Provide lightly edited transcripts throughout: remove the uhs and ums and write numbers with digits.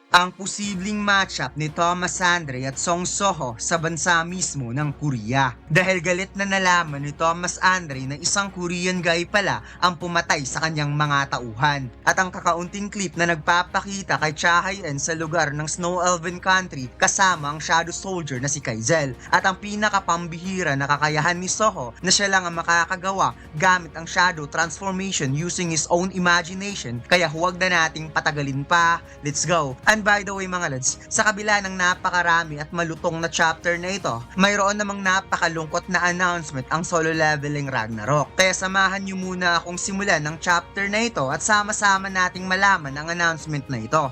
ang posibleng matchup ni Thomas Andre at Song Soho sa bansa mismo ng Korea. Dahil galit na nalaman ni Thomas Andre na isang Korean guy pala ang pumatay sa kanyang mga tauhan. At ang kakaunting clip na nagpapakita kay Cha Hae-in sa lugar ng Snow Elven Country kasama ang Shadow Soldier na si Kaizel. At ang pinakapambihira na kakayahan ni Soho na siya lang ang makakagawa gamit ang Shadow Transformation using his own imagination. Kaya huwag na nating patagalin pa, let's go! And by the way mga lads, sa kabila ng napakarami at malutong na chapter na ito, mayroon namang napakalungkot na announcement ang Solo Leveling Ragnarok. Kaya samahan niyo muna akong simulan ng chapter na ito at sama-sama nating malaman ang announcement na ito.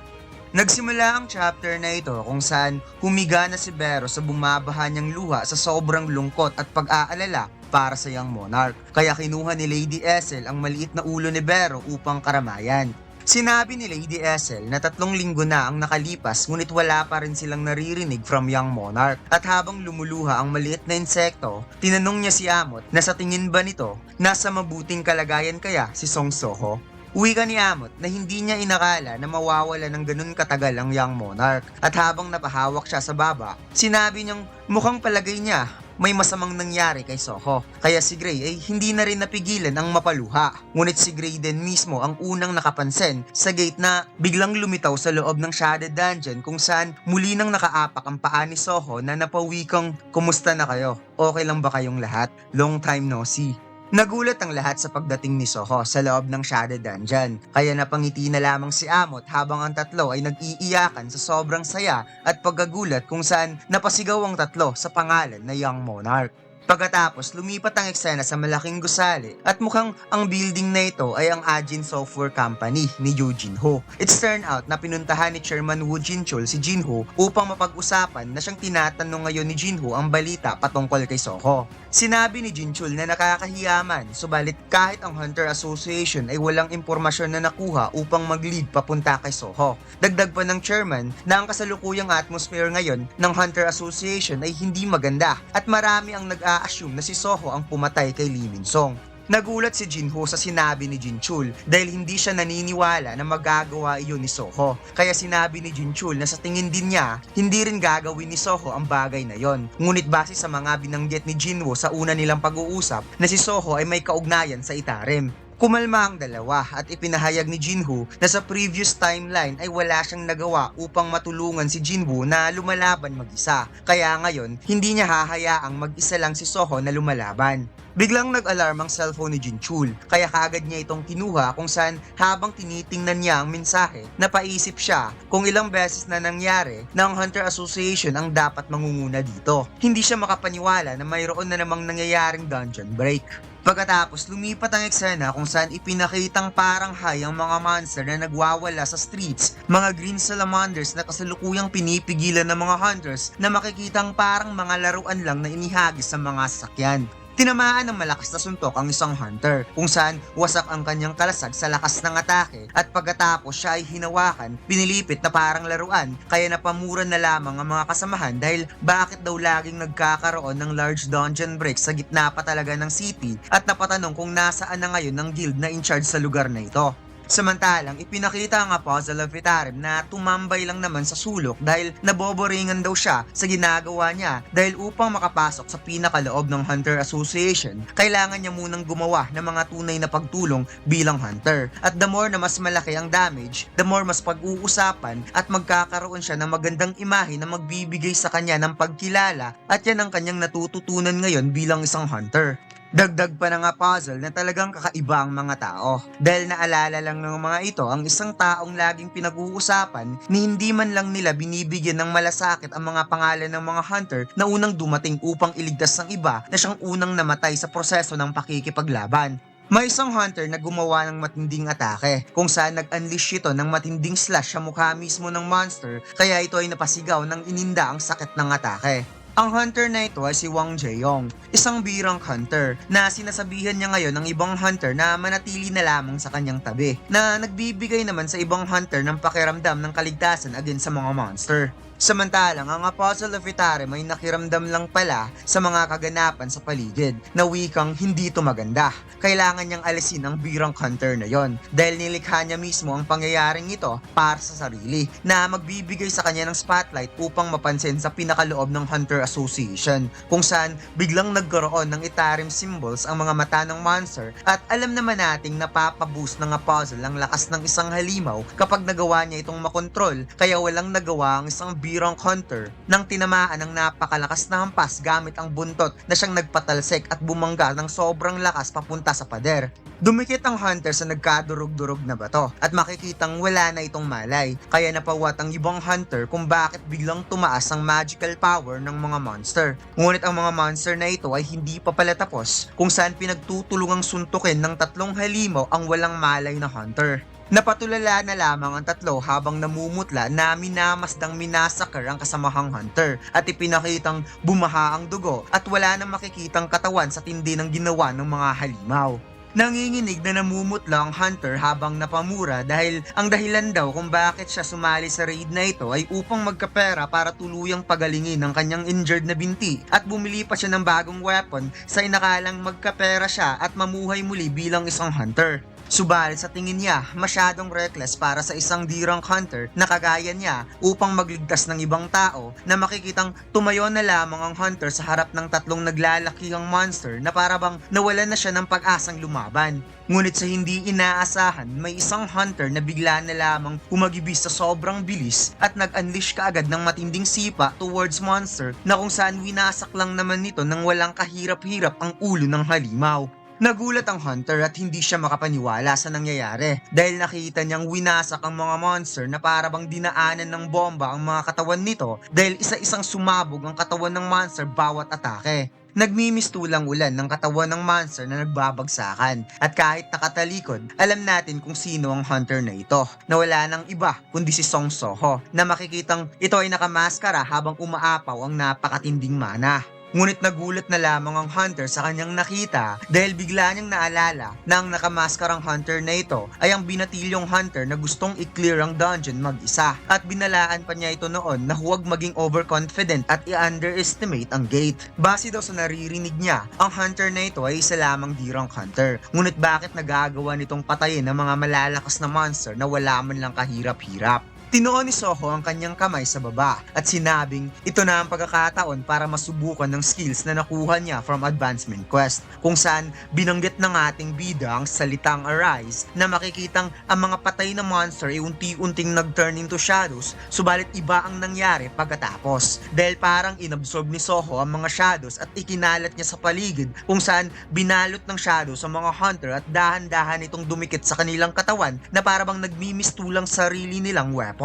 Nagsimula ang chapter na ito kung saan humiga na si Bero sa bumabaha niyang luha sa sobrang lungkot at pag-aalala para sa Young Monarch. Kaya kinuha ni Lady Essel ang maliit na ulo ni Bero upang karamayan. Sinabi ni Lady Essel na 3 linggo na ang nakalipas ngunit wala pa rin silang naririnig from Young Monarch. At habang lumuluha ang maliit na insekto, tinanong niya si Amot na sa tingin ba nito, nasa mabuting kalagayan kaya si Song Soho? Wika ni Amot na hindi niya inakala na mawawala ng ganun katagal ang Young Monarch. At habang napahawak siya sa baba, sinabi niyang mukhang palagay niya may masamang nangyari kay Soho. Kaya si Gray ay hindi na rin napigilan ang mapaluha. Ngunit si Gray din mismo ang unang nakapansin sa gate na biglang lumitaw sa loob ng Shaded Dungeon kung saan muli nang nakaapak ang paa ni Soho na napawikang, "Kumusta na kayo? Okay lang ba kayong lahat? Long time no see." Nagulat ang lahat sa pagdating ni Soho sa loob ng Shaded Dungeon, kaya napangiti na lamang si Amot habang ang tatlo ay nag-iiyakan sa sobrang saya at pagkagulat kung saan napasigaw ang tatlo sa pangalan na Young Monarch. Pagkatapos, lumipat ang eksena sa malaking gusali at mukhang ang building na ito ay ang Ajin Software Company ni Yoo Jin-ho. It's turned out na pinuntahan ni Chairman Woo Jin-chul si Jin-ho upang mapag-usapan na siyang tinatanong ngayon ni Jin-ho ang balita patungkol kay Soho. Sinabi ni Jin-chul na nakakahiyaman, subalit kahit ang Hunter Association ay walang impormasyon na nakuha upang mag-lead papunta kay Soho. Dagdag pa ng chairman na ang kasalukuyang atmosphere ngayon ng Hunter Association ay hindi maganda at marami ang nag-a-assume na si Soho ang pumatay kay Lee Min-song. Nagulat si Jin-ho sa sinabi ni Jin-chul dahil hindi siya naniniwala na magagawa iyon ni Soho. Kaya sinabi ni Jin-chul na sa tingin din niya, hindi rin gagawin ni Soho ang bagay na yon. Ngunit base sa mga binanggit ni Jin-ho sa una nilang pag-uusap na si Soho ay may kaugnayan sa Itarim. Kumalma ang dalawa at ipinahayag ni Jin-ho na sa previous timeline ay wala siyang nagawa upang matulungan si Jin-woo na lumalaban mag-isa. Kaya ngayon, hindi niya hahayaang mag-isa lang si Soho na lumalaban. Biglang nag-alarm ang cellphone ni Jin-chul, kaya kaagad niya itong kinuha kung saan habang tinitingnan niya ang mensahe, napaisip siya kung ilang beses na nangyari na ang Hunter Association ang dapat mangunguna dito. Hindi siya makapaniwala na mayroon na namang nangyayaring dungeon break. Pagkatapos, lumipat ang eksena kung saan ipinakitang parang high ang mga monster na nagwawala sa streets, mga green salamanders na kasalukuyang pinipigilan ng mga hunters na makikitang parang mga laruan lang na inihagis sa mga sasakyan. Tinamaan ng malakas na suntok ang isang hunter kung saan wasak ang kanyang kalasag sa lakas ng atake at pagkatapos siya ay hinawakan, pinilipit na parang laruan kaya napamura na lamang ang mga kasamahan dahil bakit daw laging nagkakaroon ng large dungeon break sa gitna pa talaga ng city at napatanong kung nasaan na ngayon ang guild na in charge sa lugar na ito. Samantalang ipinakita ang Apostle of Itarim na tumambay lang naman sa sulok dahil naboboringan daw siya sa ginagawa niya dahil upang makapasok sa pinakaloob ng Hunter Association, kailangan niya munang gumawa ng mga tunay na pagtulong bilang hunter. At the more na mas malaki ang damage, the more mas pag-uusapan at magkakaroon siya ng magandang imahe na magbibigay sa kanya ng pagkilala at yan ang kanyang natututunan ngayon bilang isang hunter. Dagdag pa ng puzzle na talagang kakaiba ang mga tao dahil naalala lang ng mga ito ang isang taong laging pinag-uusapan ni hindi man lang nila binibigyan ng malasakit ang mga pangalan ng mga hunter na unang dumating upang iligtas ng iba na siyang unang namatay sa proseso ng pakikipaglaban. May isang hunter na gumawa ng matinding atake kung saan nag-unleash ito ng matinding slash sa mukha mismo ng monster kaya ito ay napasigaw ng ininda ang sakit ng atake. Ang hunter na ito ay si Wang Jaeyong, isang birang hunter na sinasabihan niya ngayon ng ibang hunter na manatili na lamang sa kanyang tabi, na nagbibigay naman sa ibang hunter ng pakiramdam ng kaligtasan against sa mga monster. Samantalang ang Apostle of Itarim ay nakiramdam lang pala sa mga kaganapan sa paligid na wikang hindi to maganda. Kailangan niyang alisin ang birang hunter na yon dahil nilikha niya mismo ang pangyayaring ito para sa sarili na magbibigay sa kanya ng spotlight upang mapansin sa pinakaloob ng Hunter Association kung saan biglang nagkaroon ng Itarim symbols ang mga mata ng monster at alam naman nating napapaboost ng Apostle ang lakas ng isang halimaw kapag nagawa niya itong makontrol kaya walang nagawa ang isang birang hunter nang tinamaan ng napakalakas na hampas gamit ang buntot na siyang nagpatalsik at bumangga ng sobrang lakas papunta sa pader. Dumikit ang hunter sa nagkadurog-durog na bato at makikitang wala na itong malay kaya napawat ang ibang hunter kung bakit biglang tumaas ang magical power ng mga monster. Ngunit ang mga monster na ito ay hindi pa pala tapos kung saan pinagtutulungang suntukin ng tatlong halimaw ang walang malay na hunter. Napatulala na lamang ang tatlo habang namumutla na minamasdang minasakar ang kasamahang hunter at ipinakitang bumaha ang dugo at wala nang makikitang katawan sa tindi ng ginawa ng mga halimaw. Nanginginig na namumutla ang hunter habang napamura dahil ang dahilan daw kung bakit siya sumali sa raid na ito ay upang magkapera para tuluyang pagalingin ang kanyang injured na binti at bumili pa siya ng bagong weapon sa inakalang magkapera siya at mamuhay muli bilang isang hunter. Subalit sa tingin niya, masyadong reckless para sa isang dirang hunter na kagaya niya upang magligtas ng ibang tao na makikitang tumayo na lamang ang hunter sa harap ng tatlong naglalakihang monster na parabang nawalan na siya ng pag-asang lumaban. Ngunit sa hindi inaasahan, may isang hunter na bigla na lamang umagibis sa sobrang bilis at nag-unleash kaagad ng matinding sipa towards monster na kung saan winasak lang naman nito nang walang kahirap-hirap ang ulo ng halimaw. Nagulat ang hunter at hindi siya makapaniwala sa nangyayari dahil nakita niyang winasak ang mga monster na parabang dinaanan ng bomba ang mga katawan nito dahil isa-isang sumabog ang katawan ng monster bawat atake. Nagmimistulang ulan ng katawan ng monster na nagbabagsakan at kahit nakatalikod, alam natin kung sino ang hunter na ito na wala nang iba kundi si Song Soho na makikitang ito ay nakamaskara habang umaapaw ang napakatinding mana. Ngunit nagulat na lamang ang hunter sa kanyang nakita dahil bigla niyang naalala na ang nakamaskarang hunter na ito ay ang binatilyong hunter na gustong i-clear ang dungeon mag-isa at binalaan pa niya ito noon na huwag maging overconfident at i-underestimate ang gate. Base daw sa naririnig niya, ang hunter na ito ay isa lamang dirang hunter. Ngunit bakit nagagawa nitong patayin ang mga malalakas na monster na wala man lang kahirap-hirap? Tinuon ni Soho ang kanyang kamay sa baba at sinabing ito na ang pagkakataon para masubukan ng skills na nakuha niya from Advancement Quest kung saan binanggit ng ating bida ang salitang Arise na makikitang ang mga patay na monster ay unti-unting nag-turn into shadows subalit iba ang nangyari pagkatapos dahil parang inabsorb ni Soho ang mga shadows at ikinalat niya sa paligid kung saan binalot ng shadows ang mga hunter at dahan-dahan itong dumikit sa kanilang katawan na parabang nagmimistulang sarili nilang weapon.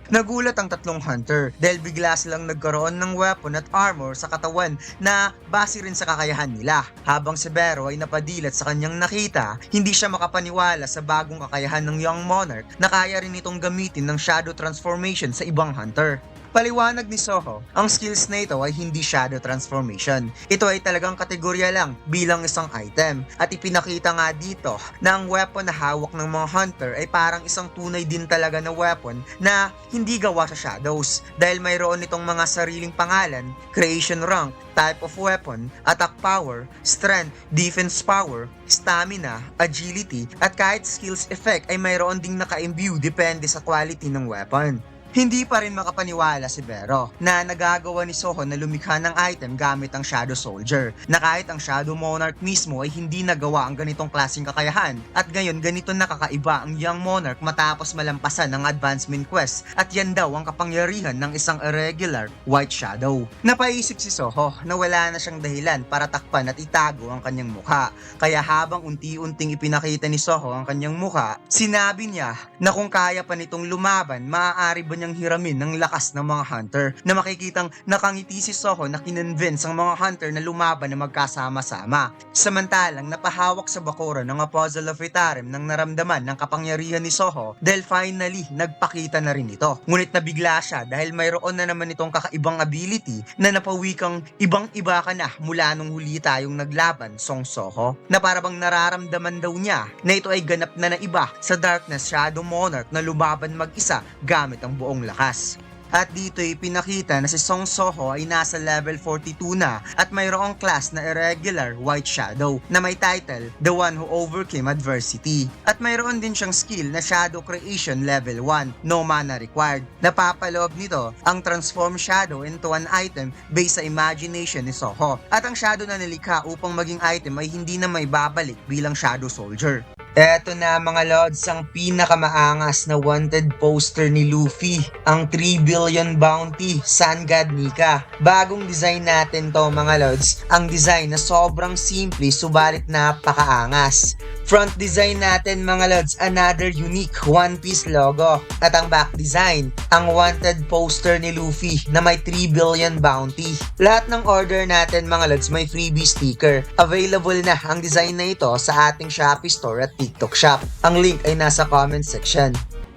Nagulat ang tatlong hunter dahil bigla silang nagkaroon ng weapon at armor sa katawan na base rin sa kakayahan nila. Habang si Bero ay napadilat sa kanyang nakita, hindi siya makapaniwala sa bagong kakayahan ng Young Monarch na kaya rin itong gamitin ng shadow transformation sa ibang hunter. Paliwanag ni Soho, ang skills na ito ay hindi shadow transformation. Ito ay talagang kategorya lang bilang isang item. At ipinakita nga dito na ang weapon na hawak ng mga hunter ay parang isang tunay din talaga na weapon na hindi gawa sa shadows. Dahil mayroon itong mga sariling pangalan, creation rank, type of weapon, attack power, strength, defense power, stamina, agility, at kahit skills effect ay mayroon ding naka-imbue depende sa quality ng weapon. Hindi pa rin makapaniwala si Bero na nagagawa ni Soho na lumikha ng item gamit ang Shadow Soldier na kahit ang Shadow Monarch mismo ay hindi nagawa ang ganitong klaseng kakayahan at ngayon ganito nakakaiba ang Young Monarch matapos malampasan ng Advancement Quest at yan daw ang kapangyarihan ng isang irregular White Shadow. Napaisip si Soho na wala na siyang dahilan para takpan at itago ang kanyang mukha kaya habang unti-unting ipinakita ni Soho ang kanyang mukha, sinabi niya na kung kaya pa nitong lumaban, maaari ba niyang hiramin ng lakas ng mga hunter na makikitang nakangiti si Soho na kinonvince ang mga hunter na lumaban na magkasama-sama. Samantalang napahawak sa bakura ng Apostle of Itarim nang naramdaman ng kapangyarihan ni Soho dahil finally nagpakita na rin ito. Ngunit nabigla siya dahil mayroon na naman itong kakaibang ability na napawikang ibang-iba ka na mula nung huli tayong naglaban, Song Soho, na parabang nararamdaman daw niya na ito ay ganap na iba sa Darkness Shadow Monarch na lumaban mag-isa gamit ang buong lakas. At dito'y pinakita na si Song Soho ay nasa level 42 na at mayroong class na irregular White Shadow na may title The One Who Overcame Adversity. At mayroon din siyang skill na Shadow Creation level 1, no mana required. Napapaloob nito ang transform shadow into an item based sa imagination ni Soho. At ang shadow na nilikha upang maging item ay hindi na may babalik bilang Shadow Soldier. Eto na mga lods, ang pinakamaangas na wanted poster ni Luffy, ang 3 billion bounty, Sun God Nika. Bagong design natin to mga lods, ang design na sobrang simple subalit napakaangas. Front design natin mga lods, another unique One Piece logo. At ang back design, ang wanted poster ni Luffy na may 3 billion bounty. Lahat ng order natin mga lods may freebie sticker. Available na ang design na ito sa ating Shopee store at TikTok shop. Ang link ay nasa comment section.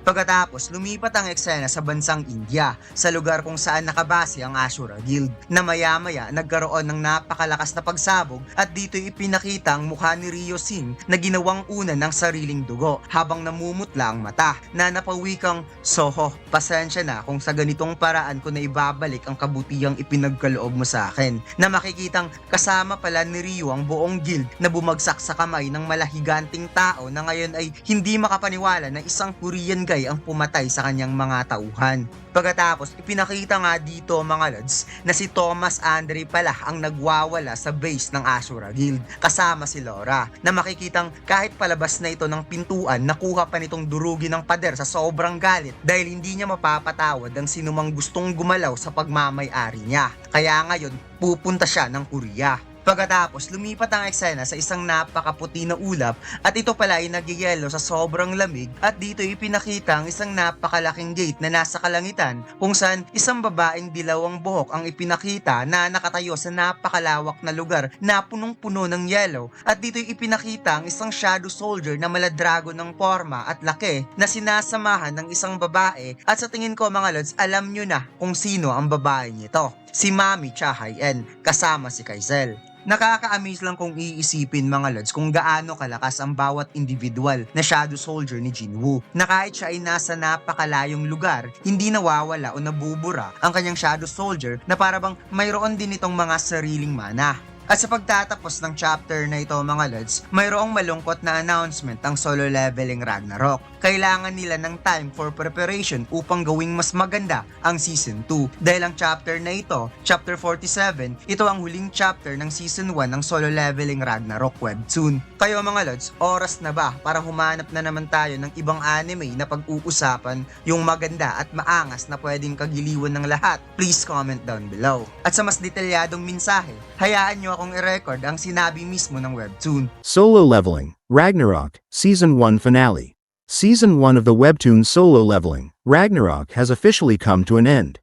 Pagkatapos, lumipat ang eksena sa bansang India, sa lugar kung saan nakabase ang Ashura Guild, na maya-maya nagkaroon ng napakalakas na pagsabog at dito ipinakita ang mukha ni Ryoshin na ginawang una ng sariling dugo habang namumutla ang mata, na napawikang, Soho, pasensya na kung sa ganitong paraan ko na ibabalik ang kabutihang ipinagkaloob mo sa akin, na makikitang kasama pala ni Ryo ang buong guild na bumagsak sa kamay ng malahiganting tao na ngayon ay hindi makapaniwala na isang Korean guy ang pumatay sa kanyang mga tauhan. Pagkatapos, ipinakita nga dito mga lods na si Thomas Andre pala ang nagwawala sa base ng Ashura Guild kasama si Laura, na makikitang kahit palabas na ito ng pintuan, nakuha pa nitong durugin ng pader sa sobrang galit dahil hindi niya mapapatawad ang sinumang gustong gumalaw sa pagmamay-ari niya. Kaya ngayon, pupunta siya ng Korea. Pagkatapos, lumipat ang eksena sa isang napakaputi na ulap at ito pala ay nagyayelo sa sobrang lamig at dito ipinakita ang isang napakalaking gate na nasa kalangitan kung saan isang babaeng dilaw ang buhok ang ipinakita na nakatayo sa napakalawak na lugar na punong-puno ng yelo at dito ipinakita ang isang Shadow Soldier na maladrago ng forma at laki na sinasamahan ng isang babae at sa tingin ko mga lods, alam nyo na kung sino ang babae nito. Si Mami Chahayen kasama si Kaizel. Nakaka-amaze lang kung iisipin mga lods kung gaano kalakas ang bawat individual na Shadow Soldier ni Jinwoo, na kahit siya ay nasa napakalayong lugar, hindi nawawala o nabubura ang kanyang Shadow Soldier na parabang mayroon din itong mga sariling mana. At sa pagtatapos ng chapter na ito mga lods, mayroong malungkot na announcement ang Solo Leveling Ragnarok. Kailangan nila ng time for preparation upang gawing mas maganda ang Season 2. Dahil ang chapter na ito, Chapter 47, ito ang huling chapter ng Season 1 ng Solo Leveling Ragnarok webtoon. Kayo mga lods, oras na ba para humanap na naman tayo ng ibang anime na pag-uusapan yung maganda at maangas na pwedeng kagiliwan ng lahat? Please comment down below. At sa mas detalyadong mensahe, hayaan nyo akong i-record ang sinabi mismo ng webtoon. Solo Leveling, Ragnarok, Season 1 Finale. Season 1 of the webtoon Solo Leveling, Ragnarok has officially come to an end.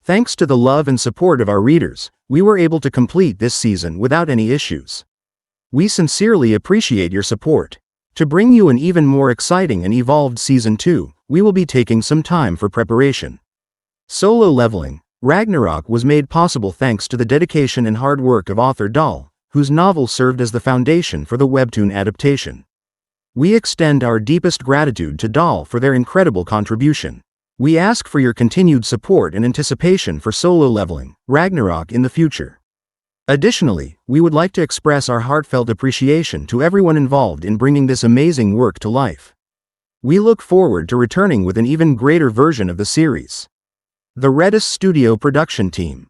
Thanks to the love and support of our readers, we were able to complete this season without any issues. We sincerely appreciate your support. To bring you an even more exciting and evolved Season 2, we will be taking some time for preparation. Solo Leveling, Ragnarok was made possible thanks to the dedication and hard work of author Dahl, whose novel served as the foundation for the webtoon adaptation. We extend our deepest gratitude to Dahl for their incredible contribution. We ask for your continued support and anticipation for Solo Leveling, Ragnarok in the future. Additionally, we would like to express our heartfelt appreciation to everyone involved in bringing this amazing work to life. We look forward to returning with an even greater version of the series. The Redis Studio Production Team.